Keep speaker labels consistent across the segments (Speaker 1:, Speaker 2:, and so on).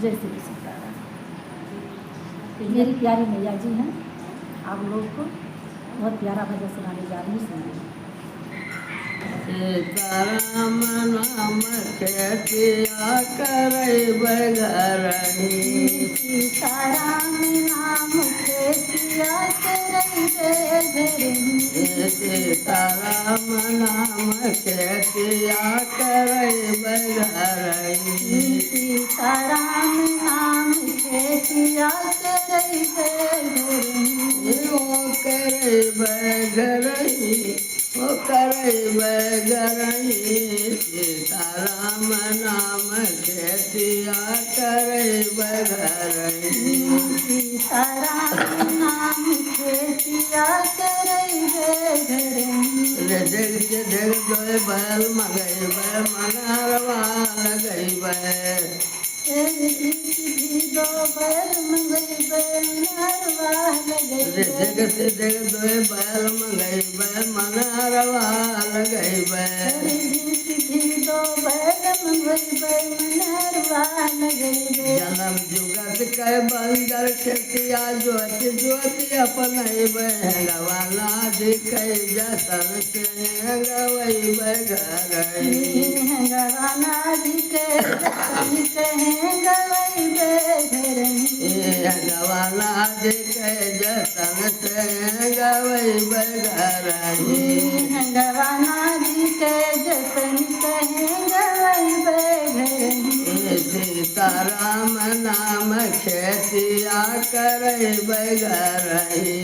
Speaker 1: जय श्री सीताराम। मेरी प्यारी मैया जी हैं, आप लोग को बहुत प्यारा भजन सुनाने जा रही हूँ, सुनिए।
Speaker 2: सीताराम नाम खेतिया करे बगरही,
Speaker 1: सीताराम नाम खेतिया करे बगरही,
Speaker 2: सीताराम नाम खेतिया करे बगरही,
Speaker 1: सीताराम नाम खेतिया करे बगरही,
Speaker 2: ओ करे बगरही, सीताराम नाम खेतिया करे बगरही,
Speaker 1: सीताराम नाम खेतिया करे बगरही,
Speaker 2: जग से जग दोय बैल मगई बै मनारवा लगई बै,
Speaker 1: दो बैल मंगई बनरवा लगई,
Speaker 2: जग से जग दोय बैल मगई बै मनारवा लगई बै,
Speaker 1: दो बैल मंगई बनरवा लगई,
Speaker 2: जन्म जुगत कै बंदर खेतिया ज्योति ज्योति अपनई बहंगवाला दिखै जतन से गवई बगरही,
Speaker 1: हंगवाना दिखे जतन कहें गवई बगरही,
Speaker 2: हंगवाला दिखै जतन से गवई बगरही,
Speaker 1: हंगवाना दिखे जतन कहें गवई बगरही,
Speaker 2: सीताराम नाम खेतिया करे बगरही,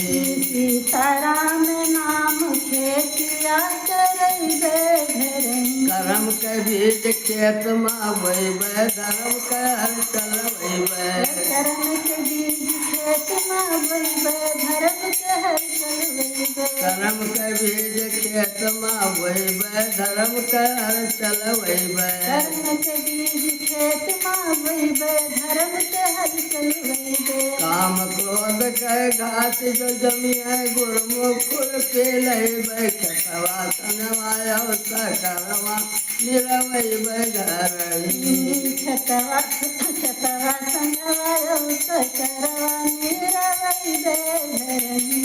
Speaker 1: सीताराम नाम खेतिया करे बगरही,
Speaker 2: करम के बीज खेत में बोइबै, धर्म के हर चलबै,
Speaker 1: कर्म के बीज खेत में बोइबै, धर्म के हर चलबै,
Speaker 2: करम के बीज खेत में बोइबै, धर्म के हर चलबै,
Speaker 1: कर्म के बीज खेत में बोइबै, धर्म के हर चलबै,
Speaker 2: काम क्रोध के घास जो जमिया गुरमुखुर पे लैबै, खेतवा सनवाया सकरवा निरवै बगरही,
Speaker 1: खेतवा संगवायो सकरवा निरवै बगरही,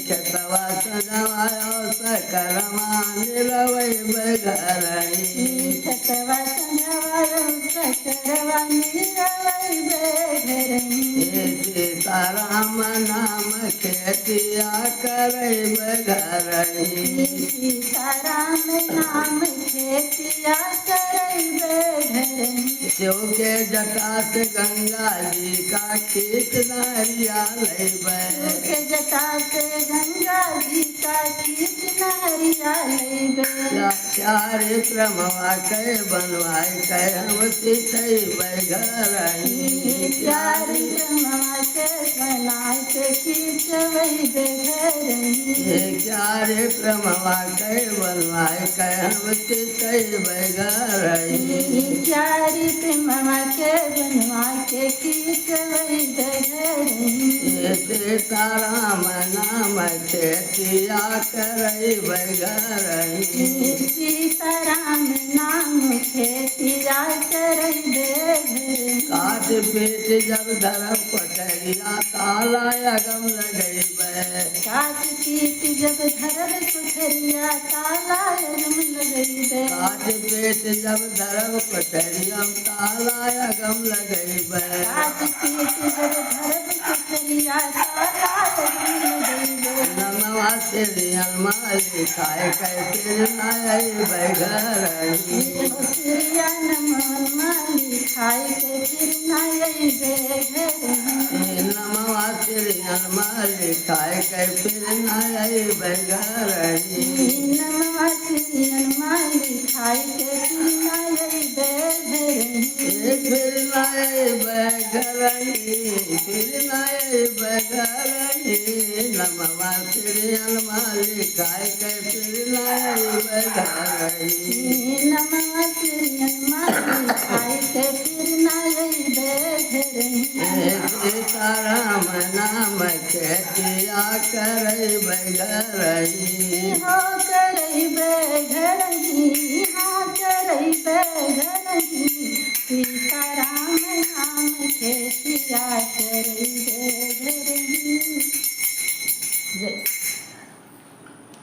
Speaker 2: खेतवा सनवाया सकरवा निरवै बगरही,
Speaker 1: खेतवा संगवायो सकरवा निरवै बगरही,
Speaker 2: सीताराम नाम खेतिया करे बगरही,
Speaker 1: सीताराम नाम खेतिया करे बगरही,
Speaker 2: शिव के जटा से गंगा जी का खींच नहरिया लैबै,
Speaker 1: के जटा से गंगा जी का खींच नहरिया लैबै,
Speaker 2: चारे क्रमवा कै बनवाय कै हम सिखै बगरही,
Speaker 1: प्यारी ब्रह्मा के बनाय के खींचवै बगरही,
Speaker 2: चारे क्रमवा कै बनवाय कै हम सिखै बगरही,
Speaker 1: प्यारी ब्रह्मा के बनवा के खींचवै बगरही,
Speaker 2: सीताराम नाम खेतिया करे बगरही,
Speaker 1: सीताराम नाम खेतिया करे बगरही,
Speaker 2: काट पीट जब धरम पटरिया ताला अगम लगैबै,
Speaker 1: काट पीट जब धरब कुठरिया ताला अगम लगैबै,
Speaker 2: काट पीट जब धरम पटरिया ताला अगम लगैबै,
Speaker 1: काट पीट जब धरब कुठरिया ताला अगम लगैबै,
Speaker 2: नमवा श्री हनुमान लिखाए कै फिर नाय बगरही,
Speaker 1: श्रिया नमन माली खाई के फिर नाय बगरही,
Speaker 2: नमवा श्री हनुमान लिखाए कै फिर नाय बगरही,
Speaker 1: नमवा श्री हनुमान खाई के फिर नाय बगरही,
Speaker 2: फिर नाय बगरही, फिर नाय बगरही, नमवा श्री हनुमान लिखाए कै फिर नाय बगरही,
Speaker 1: नमवा श्री हनुमान खाई के फिर नाय बगरही,
Speaker 2: सीताराम नाम खेतिया करे बगरही,
Speaker 1: हो करई बगरही, हाँ करई बगरही, सीताराम नाम खेतिया करई जय जय।